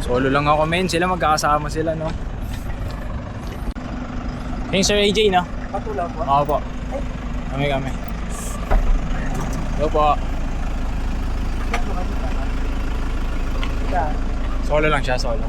Solo lang ako men, sila magkakasama sila no. Yung Sir AJ no? Patulaw po? Oo po. Kami. Hello po. Solo lang siya, solo.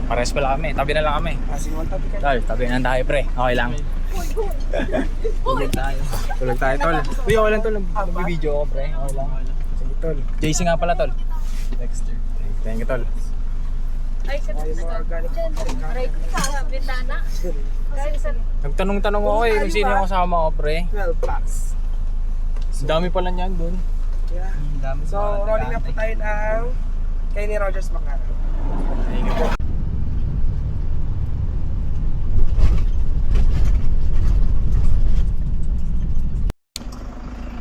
Pares pala kami, tabi na lang kami. Sinuwal tabi ka. Tol, tabi na tayo pre. Okay lang. Tulog tayo tol. Uy, okay lang tol, nag-video ako pre. Okay lang. Sige tol. JC nga pala tol. Dexter. Thank you tol. Ay, sa aray ko sa bintana. Nagtanong-tanong ako eh kung sino yung kasama ko pre. 12 packs. Ang dami pala niyan dun. Yeah. So, rolling na po tayo ng Kenny Rogers Bacaro. Thank you po.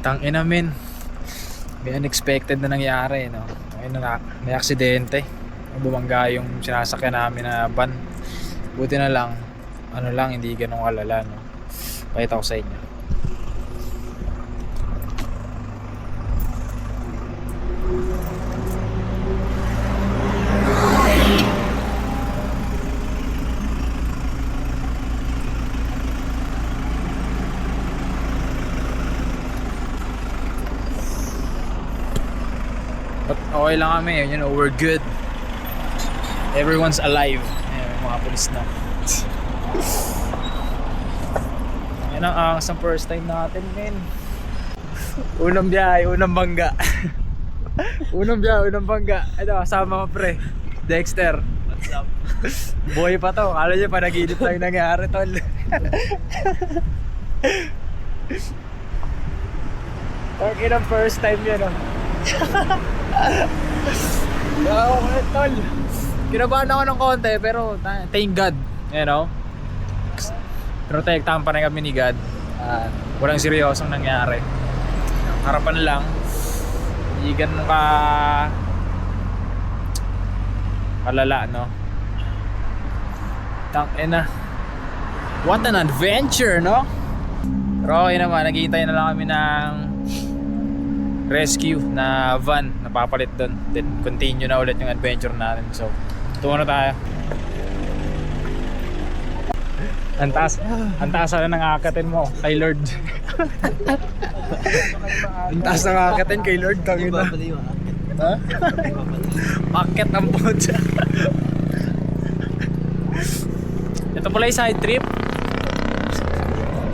Tangina men. May unexpected na nangyari no. May aksidente. Bumangga yung sinasakyan namin na van. Buti na lang hindi ganun kalala no. Pakita ko sa inyo. But okay lang kami, you know, we're good. Everyone's alive. Ayan, may mga pulis na. Yan ang angas ng first time natin, men. Unang biyahe, unang bangga. Unang biyahe, unang bangga. Ito, kasama ko pre, Dexter. What's up? Boy pa to, kala niya panaginip lang nangyari, tol. Okay ng first time yun, oh. Tol. Kinabahan ako ng konti pero thank God, you know. Protektahan pa rin kami ni God. Walang seryosong nangyari. Harapan lang. Hindi ganun ka kalala, no? Tangina. What an adventure, no? Pero okay naman, naghihintay na lang kami ng rescue na van na papalit doon. Then continue na ulit yung adventure natin. So, tungo na tayo. Ang taas na ng akatin mo kay Lord. Ang taas ng akatin kay Lord. Tangin na. Ha? Paket ang puta. Ito pala yung side trip.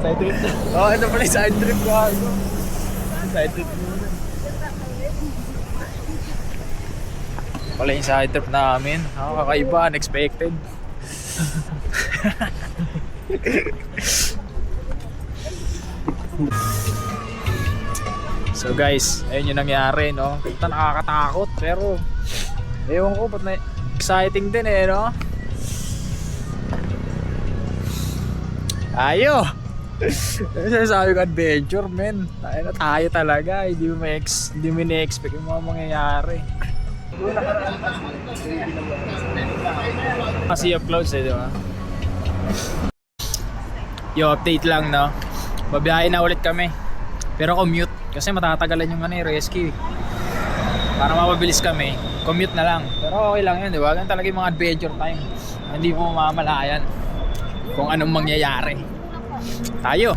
Side trip na. Oo, ito pala yung side trip ko. Side trip mo. Pala yung side trip namin. Kakaiba, unexpected. So guys, ayun yung nangyari, no? Ito nakakatakot pero ewan ko ba't na exciting din eh, no? Ayo! Sabi ko adventure, men. Tayo talaga, hindi mo na-expect yung mga mangyayari. Sea of Clouds eh, di ba? Yo, update lang, no? Babiyahe na ulit kami. Pero commute. Kasi matatagalan yung rescue. Para mapabilis kami, commute na lang. Pero okay lang yun, di ba? Ganun talaga yung mga adventure time. Hindi mo mamalayan kung anong mangyayari. Tayo!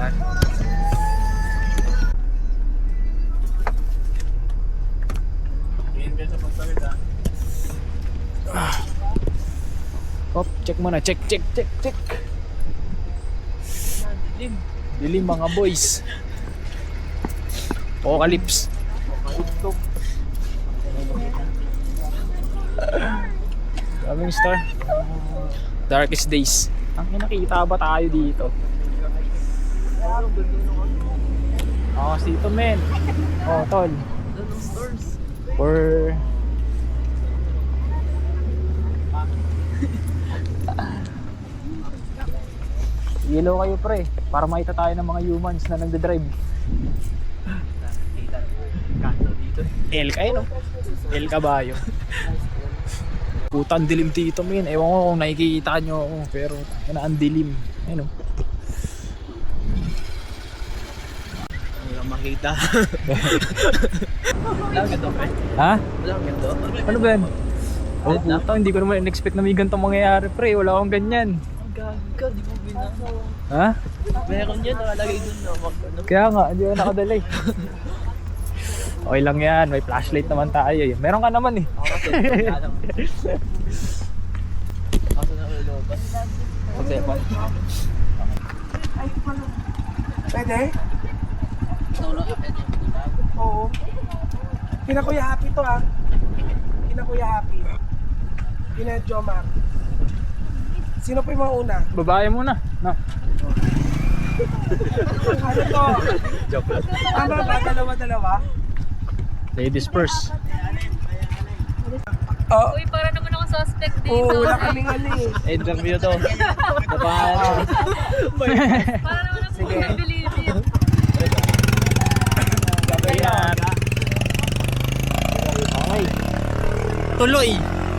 Hop, check muna. Check. Dilim mga boys. Apocalypse. Daming star. Darkest days. Ang nakita ba tayo dito? Dito men. Tol. Or yellow kayo pre, para makita tayo ng mga humans na nagdadrive. El kayo, no? El kabayo. Puta, ang dilim dito men. Ewan ko kung nakikita nyo ako, pero ang dilim. Ayun, no? Walang makita. Walang ganito, pre. Ha? Walang ganito. Ano ba yan? Oh, puta, hindi ko naman in-expect na may ganitong mangyayari, pre. Wala akong ganyan. Gaga, di mo binasa. Ha? Meron yun, nakalagay dun na. Kaya nga, hindi ako nakadala eh. Okay lang yan, may flashlight naman tayo eh. Meron ka naman eh. Ako kasi, alam. Kaso na ulo. Pag-cellphone. Pwede? Solo ka, pwede. Oo. Kina Kuya Happy to ah. Kina Kuya Happy. Kina Jomar. Sino pa yung mga una? Babae muna. No. Ano to? Tama ba? Dalawa-dalawa? Ladies first. Oo. Uy, para naman ako suspect dito. Oo, wala kaming ano eh. Interview to. Babae. Para naman ako believe it. Ayan. Okay. Tuloy.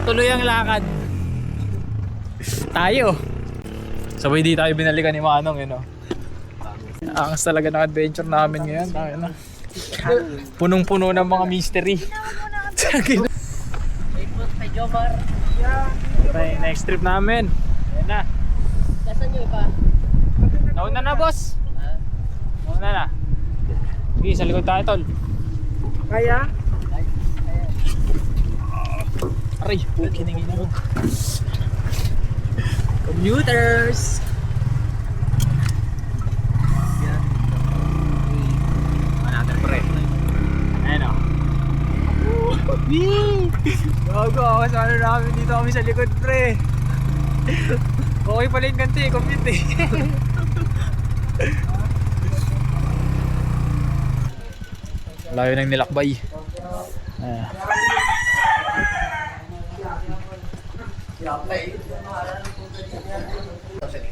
Tuloy ang lakad. Tayo. Sabay di tayo binalikan ni Manong yun, no? Angas talaga ng adventure namin ngayon. Tayo na. Punong-puno ng mga mystery. Kay Jomar. Okay, next trip namin. Ayan na. Nasaan nyo iba? Nauna na, boss. Nauna na. Sige, sa likod tayo, tol. Kaya? Aray, pukiningin mo. Commuters! Yan. Natin, pre. Ayan o. Gago, awas ano namin dito kami sa likod, pre. Okay pala yung ganti, commute eh. Layo ng nilakbay.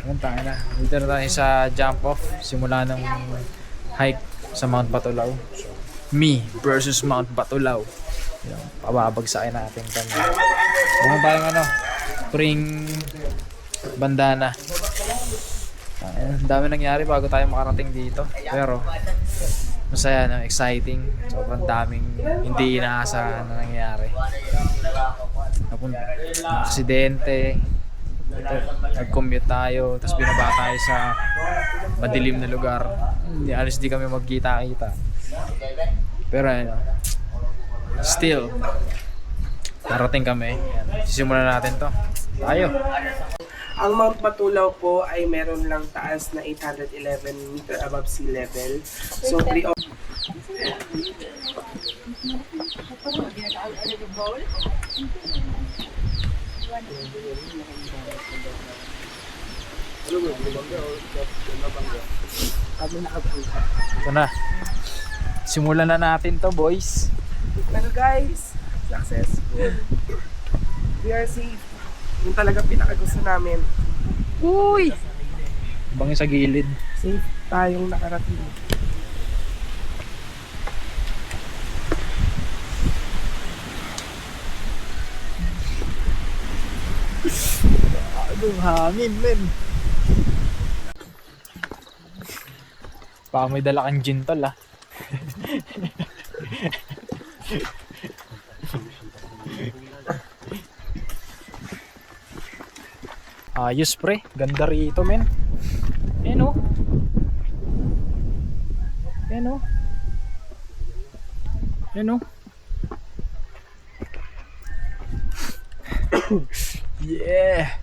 Ayan, tayo na. Dito na tayo sa jump off. Simula ng hike sa Mount Batulaw. So, me versus Mount Batulaw. Yan, pababagsakin natin kami. Ano ba yung ano? Spring bandana. Ayan, ang dami nangyari bago tayo makarating dito. Pero masaya, no? Exciting. Sobrang daming hindi inaasahan na nangyari. Aksidente. Ito, nag-commute tayo, tapos binaba tayo sa madilim na lugar. Alis di kami magkita-kita. Pero ano, still, narating kami. Yan. Sisimulan natin to. Tayo. Ang Mount Batulaw po ay meron lang taas na 811 meter above sea level. So, 3 of... Ito na. Simulan na natin to, boys. Pero guys, successful. We are safe. Yung talaga pinakagusto namin. Uy! Bangin sa gilid. Safe tayong nakarating. Anong hangin, men? Baka may dala kang gin, tol, ah. Ayos, pre. Ganda rito, men. Ayan, oh. Ayan, oh. Ayan, oh. Yeah.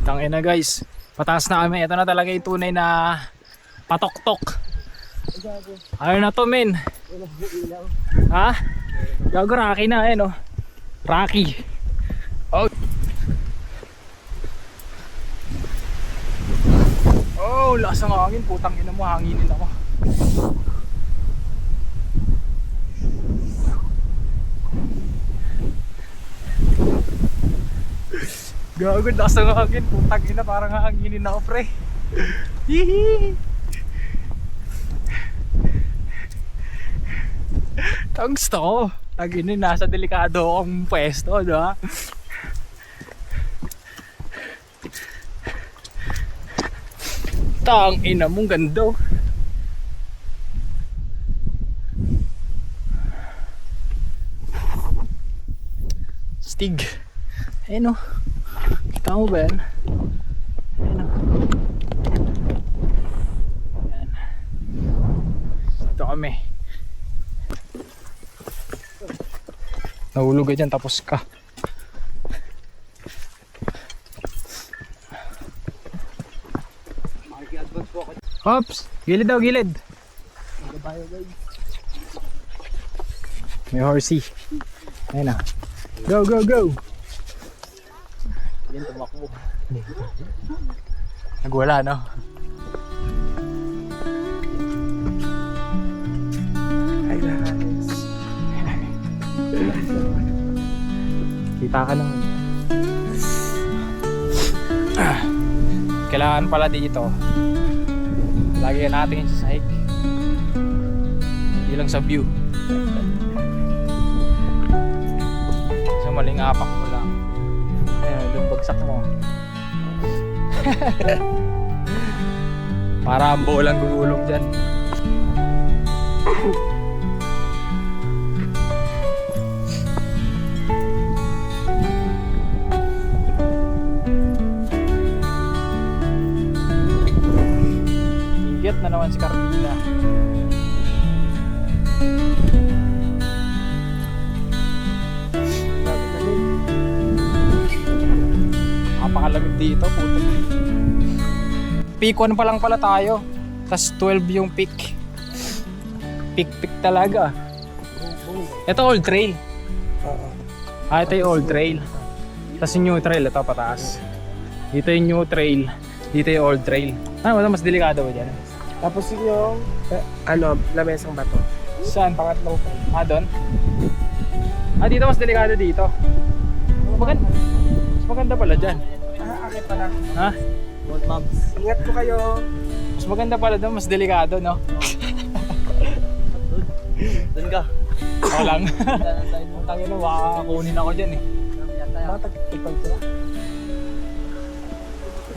Tangina, guys. Pataas na kami. Ito na talaga yung tunay na patok-tok. Ano na to, men? Ha? Gago, Rocky na, eh, no? Rocky. Oh. Oh, lakas ng hangin. Putang ina mo, hanginin ako. Gago, lakas ng hangin. Putang ina, parang hanginin ako, pre. Hihi. Ang gusto ko. Taginin, nasa delikado akong pwesto, diba? Tang ina mong ganda. Oh. Stig. Ayun o. Kita mo ba yan? Ayun o. Ayan. Ito kami. Nahulog ka dyan tapos ka. Hops! Gilid daw, gilid! May horsey. Ayun na. Go, go, go! Yan, tumakbo. Nagwala, no? Ay, guys. Kita ka naman. Kailangan pala dito. Lagi natin yung sasahig. Hindi lang sa view. Sa maling apak mo lang. Ayun, doon bagsak mo. Para ang buo lang gugulong dyan. Inggit na naman si Carmina. Napakalamig dito, puto. Peak 1 pa lang pala tayo. Tas 12 yung peak. Peak talaga. Ito old trail. Oo. Ito yung old trail. Tas yung new trail, ito pataas. Dito yung new trail. Dito yung old trail. Ano ba? Mas delikado ba dyan? Tapos yung, lamesang bato. Saan? Pangatlo. Doon? Dito mas delikado dito. Mas maganda pala dyan. Akin pala. Ha? Ingat po kayo. Mas maganda pala doon, mas delikado, no? Doon ka. Ako lang. Ang tangin na, makakunin ako dyan eh. Matagpipag sila.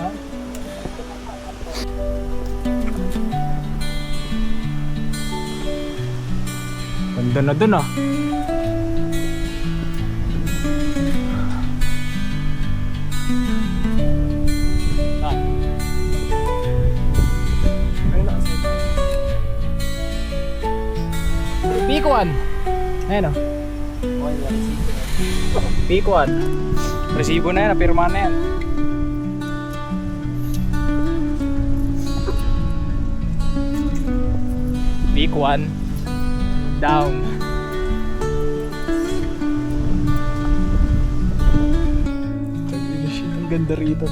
Ha? Ganda na dun ah. Ay, nakasay. Peak 1. Ayan o. Peak 1. Resibo na yan, napirma na yan. Peak 1. Down. Shit, ang ganda rito.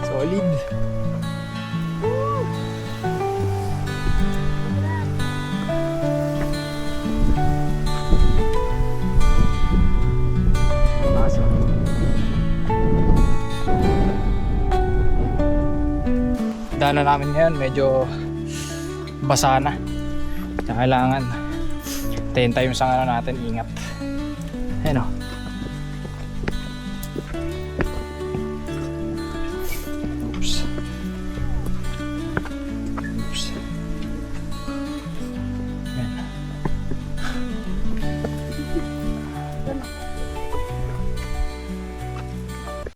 Solid. Daanan namin ngayon medyo basa na. Kailangan 10 times ang natin, ingat. Ayun o.